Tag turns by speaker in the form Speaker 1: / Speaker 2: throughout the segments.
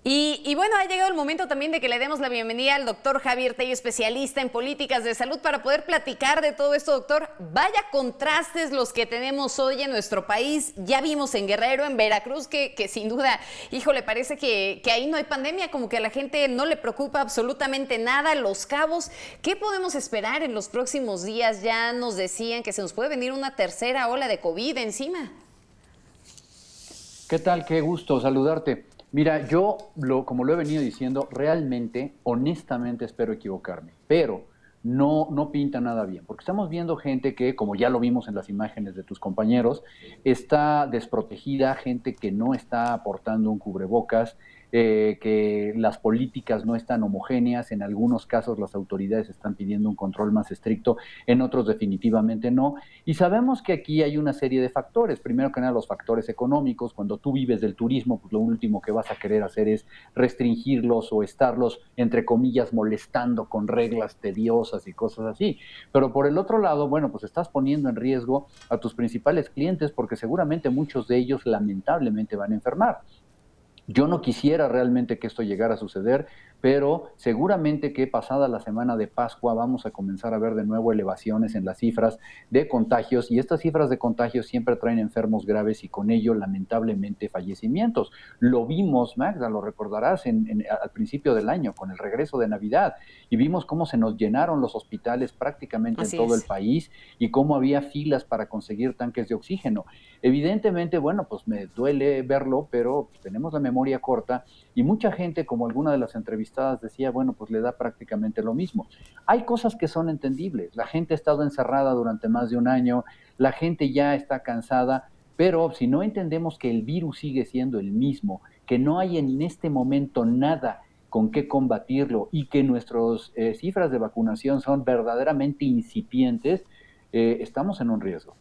Speaker 1: Y bueno, ha llegado el momento también de que le demos la bienvenida al doctor Javier Tello, especialista en políticas de salud, para poder platicar de todo esto, doctor. Vaya contrastes los que tenemos hoy en nuestro país. Ya vimos en Guerrero, en Veracruz, que sin duda, híjole, parece que ahí no hay pandemia, como que a la gente no le preocupa absolutamente nada. Los Cabos, ¿qué podemos esperar en los próximos días? Ya nos decían que se nos puede venir una tercera ola de COVID encima.
Speaker 2: ¿Qué tal? Qué gusto saludarte. Mira, yo, como lo he venido diciendo, realmente, honestamente espero equivocarme, pero no pinta nada bien, porque estamos viendo gente que, como ya lo vimos en las imágenes de tus compañeros, está desprotegida, gente que no está aportando un cubrebocas, que las políticas no están homogéneas, en algunos casos las autoridades están pidiendo un control más estricto, en otros definitivamente no, y sabemos que aquí hay una serie de factores. Primero que nada, los factores económicos. Cuando tú vives del turismo, pues lo último que vas a querer hacer es restringirlos o estarlos, entre comillas, molestando con reglas tediosas y cosas así. Pero por el otro lado, bueno, pues estás poniendo en riesgo a tus principales clientes, porque seguramente muchos de ellos lamentablemente van a enfermar. Yo no quisiera realmente que esto llegara a suceder, pero seguramente que pasada la semana de Pascua vamos a comenzar a ver de nuevo elevaciones en las cifras de contagios, y estas cifras de contagios siempre traen enfermos graves y con ello lamentablemente fallecimientos. Lo vimos, Magda, lo recordarás al principio del año con el regreso de Navidad, y vimos cómo se nos llenaron los hospitales prácticamente en todo el país y cómo había filas para conseguir tanques de oxígeno. Evidentemente, bueno, pues me duele verlo, pero tenemos la memoria corta, y mucha gente, como alguna de las entrevistadas decía, bueno, pues le da prácticamente lo mismo. Hay cosas que son entendibles. La gente ha estado encerrada durante más de un año, la gente ya está cansada, pero si no entendemos que el virus sigue siendo el mismo, que no hay en este momento nada con qué combatirlo y que nuestras cifras de vacunación son verdaderamente incipientes, estamos en un riesgo.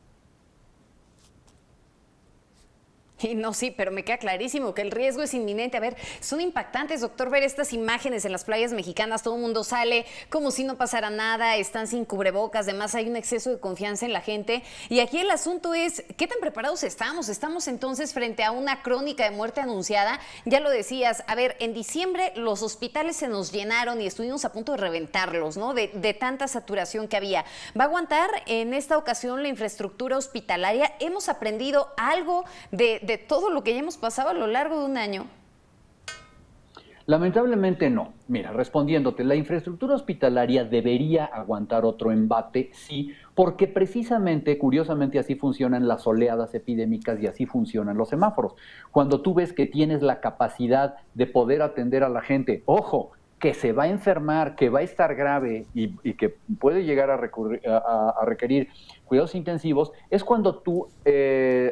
Speaker 1: Y no, sí, pero me queda clarísimo que el riesgo es inminente. A ver, son impactantes, doctor, ver estas imágenes en las playas mexicanas. Todo el mundo sale como si no pasara nada, están sin cubrebocas, además hay un exceso de confianza en la gente. Y aquí el asunto es, ¿qué tan preparados estamos? Estamos entonces frente a una crónica de muerte anunciada. Ya lo decías, a ver, en diciembre los hospitales se nos llenaron y estuvimos a punto de reventarlos, ¿no? De tanta saturación que había. ¿Va a aguantar en esta ocasión la infraestructura hospitalaria? ¿Hemos aprendido algo de todo lo que ya hemos pasado a lo largo de un año?
Speaker 2: Lamentablemente no. Mira, respondiéndote, la infraestructura hospitalaria debería aguantar otro embate, sí, porque precisamente, curiosamente, así funcionan las oleadas epidémicas y así funcionan los semáforos. Cuando tú ves que tienes la capacidad de poder atender a la gente, ojo, que se va a enfermar, que va a estar grave y que puede llegar a requerir cuidados intensivos, es cuando tú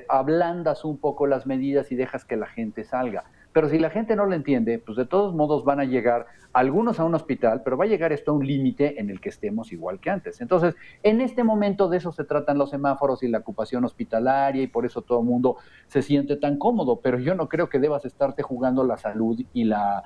Speaker 2: ablandas un poco las medidas y dejas que la gente salga. Pero si la gente no lo entiende, pues de todos modos van a llegar algunos a un hospital, pero va a llegar esto a un límite en el que estemos igual que antes. Entonces, en este momento de eso se tratan los semáforos y la ocupación hospitalaria, y por eso todo el mundo se siente tan cómodo, pero yo no creo que debas estarte jugando la salud y la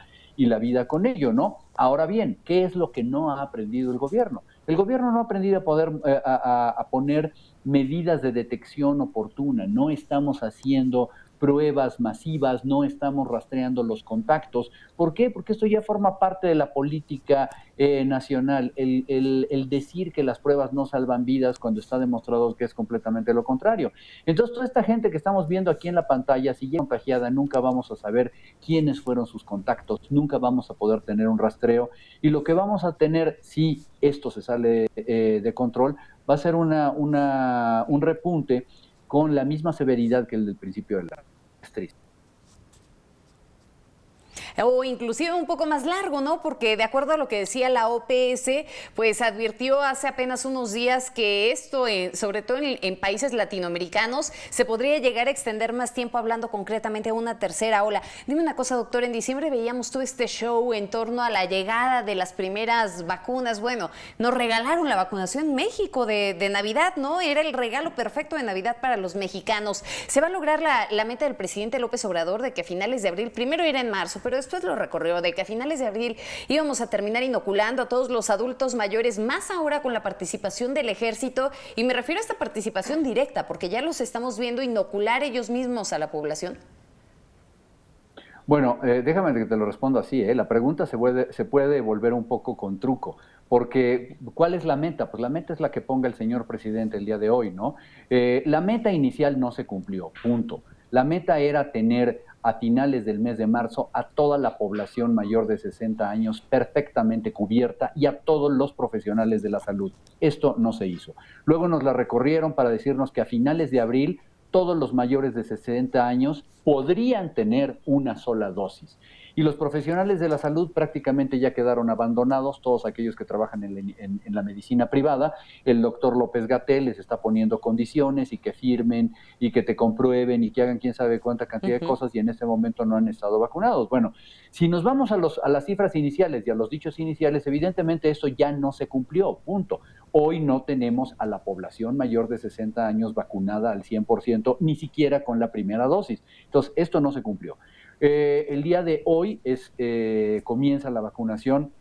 Speaker 2: vida con ello, ¿no? Ahora bien, ¿qué es lo que no ha aprendido el gobierno? El gobierno no ha aprendido a poner medidas de detección oportuna. No estamos haciendo pruebas masivas, no estamos rastreando los contactos. ¿Por qué? Porque esto ya forma parte de la política nacional, el decir que las pruebas no salvan vidas cuando está demostrado que es completamente lo contrario. Entonces, toda esta gente que estamos viendo aquí en la pantalla, si ya contagiada, nunca vamos a saber quiénes fueron sus contactos, nunca vamos a poder tener un rastreo, y lo que vamos a tener, si esto se sale de control, va a ser un repunte con la misma severidad que el del principio de la crisis.
Speaker 1: O inclusive un poco más largo, ¿no? Porque de acuerdo a lo que decía la OPS, pues advirtió hace apenas unos días que esto, sobre todo en países latinoamericanos, se podría llegar a extender más tiempo, hablando concretamente de una tercera ola. Dime una cosa, doctor, en diciembre veíamos todo este show en torno a la llegada de las primeras vacunas. Bueno, nos regalaron la vacunación en México de Navidad, ¿no? Era el regalo perfecto de Navidad para los mexicanos. ¿Se va a lograr la meta del presidente López Obrador de que a finales de abril, primero era en marzo, pero después lo recorrió, de que a finales de abril íbamos a terminar inoculando a todos los adultos mayores, más ahora con la participación del ejército? Y me refiero a esta participación directa, porque ya los estamos viendo inocular ellos mismos a la población.
Speaker 2: Bueno, déjame que te lo respondo así, ¿eh? La pregunta se puede volver un poco con truco, porque ¿cuál es la meta? Pues la meta es la que ponga el señor presidente el día de hoy, ¿no? La meta inicial no se cumplió, punto. La meta era tener a finales del mes de marzo a toda la población mayor de 60 años perfectamente cubierta y a todos los profesionales de la salud. Esto no se hizo. Luego nos la recorrieron para decirnos que a finales de abril todos los mayores de 60 años podrían tener una sola dosis. Y los profesionales de la salud prácticamente ya quedaron abandonados, todos aquellos que trabajan en la medicina privada. El doctor López Gatell les está poniendo condiciones y que firmen y que te comprueben y que hagan quién sabe cuánta cantidad de cosas y en este momento no han estado vacunados. Bueno, si nos vamos a las cifras iniciales y a los dichos iniciales, evidentemente eso ya no se cumplió, punto. Hoy no tenemos a la población mayor de 60 años vacunada al 100%, ni siquiera con la primera dosis. Entonces, esto no se cumplió. El día de hoy comienza la vacunación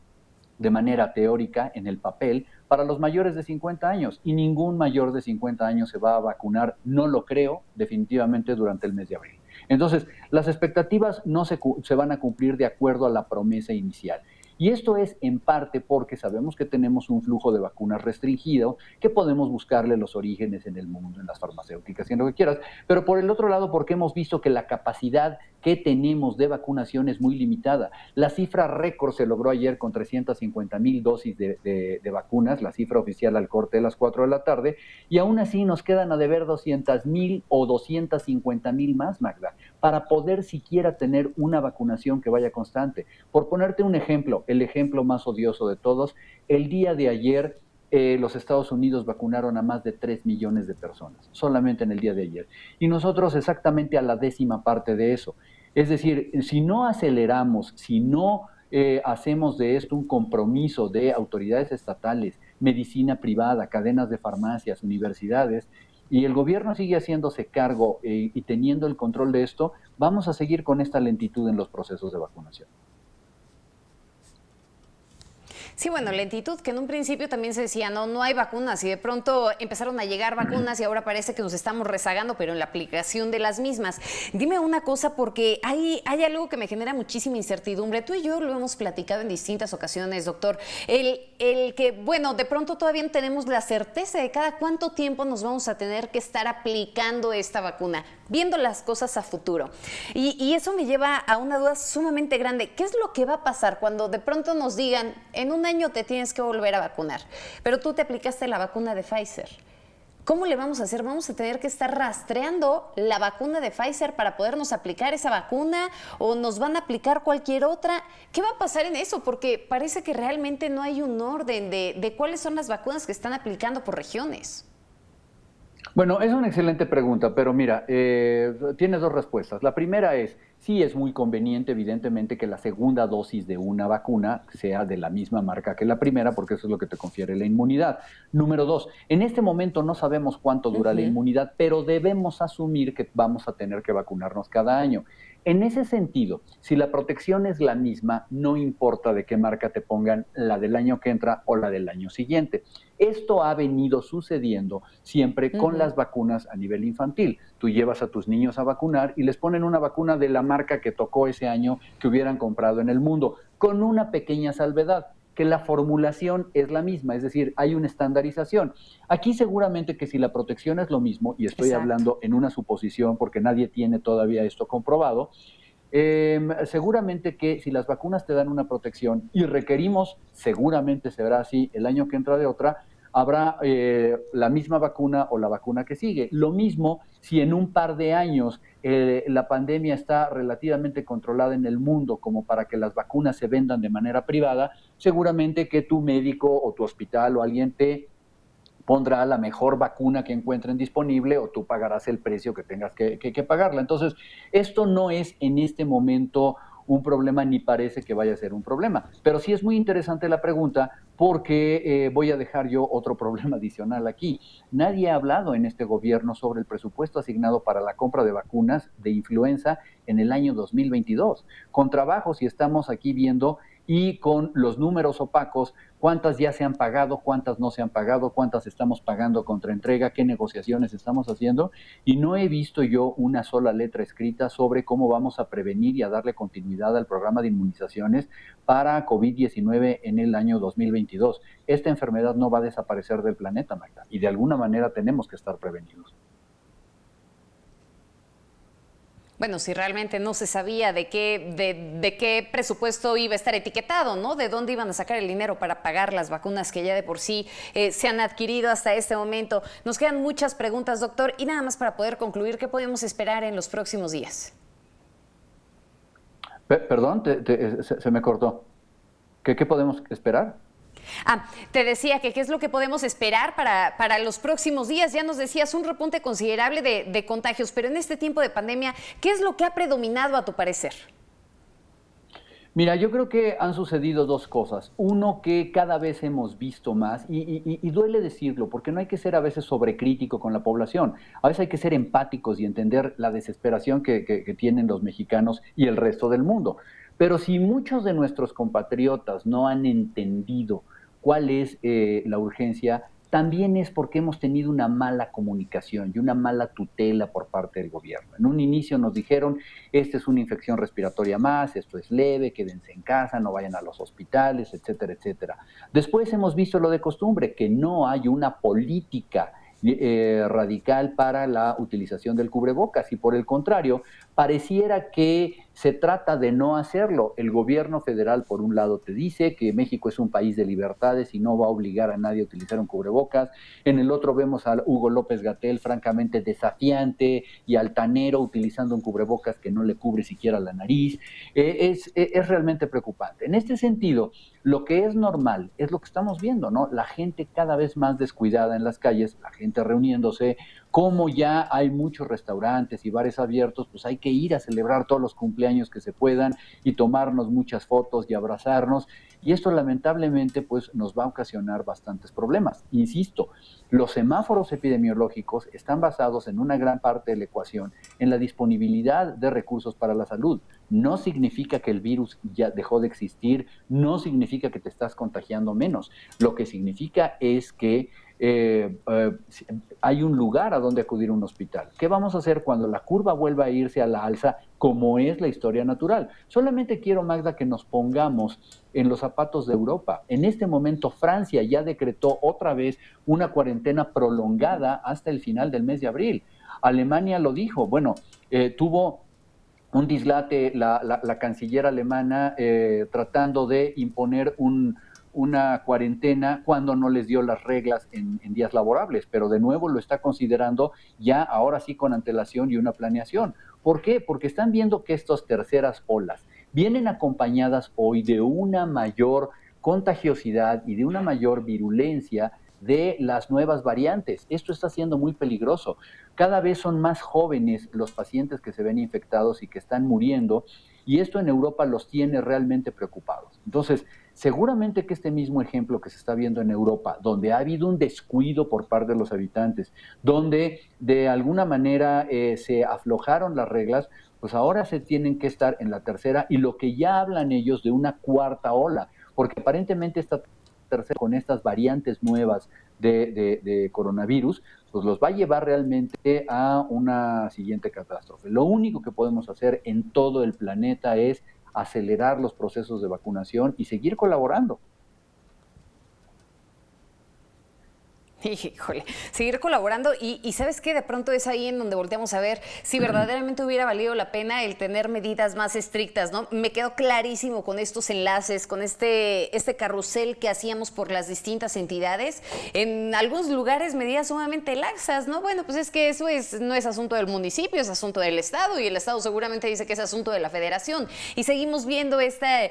Speaker 2: de manera teórica en el papel para los mayores de 50 años y ningún mayor de 50 años se va a vacunar, no lo creo, definitivamente durante el mes de abril. Entonces, las expectativas no se van a cumplir de acuerdo a la promesa inicial. Y esto es en parte porque sabemos que tenemos un flujo de vacunas restringido, que podemos buscarle los orígenes en el mundo, en las farmacéuticas y en lo que quieras, pero por el otro lado porque hemos visto que la capacidad que tenemos de vacunación es muy limitada. La cifra récord se logró ayer con 350,000 dosis de vacunas, la cifra oficial al corte de las 4 de la tarde, y aún así nos quedan a deber 200,000 o 250,000 más, Magda, para poder siquiera tener una vacunación que vaya constante. Por ponerte un ejemplo, el ejemplo más odioso de todos, el día de ayer los Estados Unidos vacunaron a más de 3 millones de personas, solamente en el día de ayer. Y nosotros exactamente a la 10ª parte de eso. Es decir, si no aceleramos, si no hacemos de esto un compromiso de autoridades estatales, medicina privada, cadenas de farmacias, universidades, y el gobierno sigue haciéndose cargo y teniendo el control de esto, vamos a seguir con esta lentitud en los procesos de vacunación.
Speaker 1: Sí, bueno, lentitud, que en un principio también se decía, no hay vacunas y de pronto empezaron a llegar vacunas y ahora parece que nos estamos rezagando, pero en la aplicación de las mismas. Dime una cosa, porque hay algo que me genera muchísima incertidumbre. Tú y yo lo hemos platicado en distintas ocasiones, doctor. El que, bueno, de pronto todavía no tenemos la certeza de cada cuánto tiempo nos vamos a tener que estar aplicando esta vacuna, viendo las cosas a futuro. Y eso me lleva a una duda sumamente grande. ¿Qué es lo que va a pasar cuando de pronto nos digan, en un año te tienes que volver a vacunar, pero tú te aplicaste la vacuna de Pfizer? ¿Cómo le vamos a hacer? ¿Vamos a tener que estar rastreando la vacuna de Pfizer para podernos aplicar esa vacuna o nos van a aplicar cualquier otra? ¿Qué va a pasar en eso? Porque parece que realmente no hay un orden de cuáles son las vacunas que están aplicando por regiones.
Speaker 2: Bueno, es una excelente pregunta, pero mira, tienes dos respuestas. La primera es, sí es muy conveniente, evidentemente, que la segunda dosis de una vacuna sea de la misma marca que la primera, porque eso es lo que te confiere la inmunidad. Número dos, en este momento no sabemos cuánto dura la inmunidad, pero debemos asumir que vamos a tener que vacunarnos cada año. En ese sentido, si la protección es la misma, no importa de qué marca te pongan, la del año que entra o la del año siguiente. Esto ha venido sucediendo siempre con las vacunas a nivel infantil. Tú llevas a tus niños a vacunar y les ponen una vacuna de la marca que tocó ese año que hubieran comprado en el mundo, con una pequeña salvedad, que la formulación es la misma, es decir, hay una estandarización. Aquí seguramente que si la protección es lo mismo, y estoy hablando en una suposición porque nadie tiene todavía esto comprobado, seguramente que si las vacunas te dan una protección y requerimos, seguramente será así el año que entra de otra, habrá la misma vacuna o la vacuna que sigue. Lo mismo si en un par de años la pandemia está relativamente controlada en el mundo como para que las vacunas se vendan de manera privada, seguramente que tu médico o tu hospital o alguien te pondrá la mejor vacuna que encuentren disponible o tú pagarás el precio que tengas que pagarla. Entonces, esto no es en este momento un problema ni parece que vaya a ser un problema. Pero sí es muy interesante la pregunta porque voy a dejar yo otro problema adicional aquí. Nadie ha hablado en este gobierno sobre el presupuesto asignado para la compra de vacunas de influenza en el año 2022. Con trabajos y estamos aquí viendo y con los números opacos, cuántas ya se han pagado, cuántas no se han pagado, cuántas estamos pagando contra entrega, qué negociaciones estamos haciendo, y no he visto yo una sola letra escrita sobre cómo vamos a prevenir y a darle continuidad al programa de inmunizaciones para COVID-19 en el año 2022. Esta enfermedad no va a desaparecer del planeta, Magda, y de alguna manera tenemos que estar prevenidos.
Speaker 1: Bueno, si realmente no se sabía de qué presupuesto iba a estar etiquetado, ¿no? De dónde iban a sacar el dinero para pagar las vacunas que ya de por sí se han adquirido hasta este momento. Nos quedan muchas preguntas, doctor, y nada más para poder concluir, ¿qué podemos esperar en los próximos días?
Speaker 2: Perdón, se me cortó. ¿Qué podemos esperar?
Speaker 1: Te decía que qué es lo que podemos esperar para los próximos días. Ya nos decías un repunte considerable de contagios, pero en este tiempo de pandemia, ¿qué es lo que ha predominado a tu parecer?
Speaker 2: Mira, yo creo que han sucedido dos cosas. Uno, que cada vez hemos visto más, y duele decirlo, porque no hay que ser a veces sobrecrítico con la población. A veces hay que ser empáticos y entender la desesperación que tienen los mexicanos y el resto del mundo. Pero si muchos de nuestros compatriotas no han entendido cuál es la urgencia, también es porque hemos tenido una mala comunicación y una mala tutela por parte del gobierno. En un inicio nos dijeron, esta es una infección respiratoria más, esto es leve, quédense en casa, no vayan a los hospitales, etcétera, etcétera. Después hemos visto lo de costumbre, que no hay una política radical para la utilización del cubrebocas, y por el contrario, pareciera que se trata de no hacerlo. El gobierno federal, por un lado, te dice que México es un país de libertades y no va a obligar a nadie a utilizar un cubrebocas. En el otro vemos a Hugo López-Gatell francamente desafiante y altanero utilizando un cubrebocas que no le cubre siquiera la nariz. Es realmente preocupante. En este sentido, lo que es normal es lo que estamos viendo, ¿no? La gente cada vez más descuidada en las calles, la gente reuniéndose. Como ya hay muchos restaurantes y bares abiertos, pues hay que ir a celebrar todos los cumpleaños que se puedan y tomarnos muchas fotos y abrazarnos. Y esto lamentablemente pues nos va a ocasionar bastantes problemas. Insisto, los semáforos epidemiológicos están basados en una gran parte de la ecuación en la disponibilidad de recursos para la salud. No significa que el virus ya dejó de existir, no significa que te estás contagiando menos. Lo que significa es que hay un lugar a donde acudir a un hospital. ¿Qué vamos a hacer cuando la curva vuelva a irse a la alza, como es la historia natural? Solamente quiero, Magda, que nos pongamos en los zapatos de Europa. En este momento, Francia ya decretó otra vez una cuarentena prolongada hasta el final del mes de abril. Alemania lo dijo, bueno, tuvo un dislate la canciller alemana tratando de imponer una cuarentena cuando no les dio las reglas en días laborables, pero de nuevo lo está considerando ya ahora sí con antelación y una planeación. ¿Por qué? Porque están viendo que estas terceras olas vienen acompañadas hoy de una mayor contagiosidad y de una mayor virulencia de las nuevas variantes. Esto está siendo muy peligroso. Cada vez son más jóvenes los pacientes que se ven infectados y que están muriendo, y esto en Europa los tiene realmente preocupados. Entonces, seguramente que este mismo ejemplo que se está viendo en Europa, donde ha habido un descuido por parte de los habitantes, donde de alguna manera se aflojaron las reglas, pues ahora se tienen que estar en la tercera, y lo que ya hablan ellos de una cuarta ola, porque aparentemente esta tercera, con estas variantes nuevas de coronavirus, pues los va a llevar realmente a una siguiente catástrofe. Lo único que podemos hacer en todo el planeta es acelerar los procesos de vacunación y seguir colaborando.
Speaker 1: Híjole, seguir colaborando y ¿sabes qué? De pronto es ahí en donde volteamos a ver si verdaderamente hubiera valido la pena el tener medidas más estrictas, ¿no? Me quedó clarísimo con estos enlaces, con este carrusel que hacíamos por las distintas entidades. En algunos lugares medidas sumamente laxas, ¿no? Bueno, pues es que eso no es asunto del municipio, es asunto del Estado, y el Estado seguramente dice que es asunto de la Federación. Y seguimos viendo esta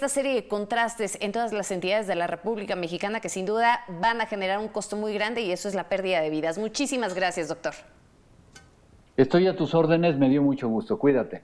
Speaker 1: serie de contrastes en todas las entidades de la República Mexicana que sin duda van a generar un costo muy grande, y eso es la pérdida de vidas. Muchísimas gracias, doctor.
Speaker 2: Estoy a tus órdenes, me dio mucho gusto. Cuídate.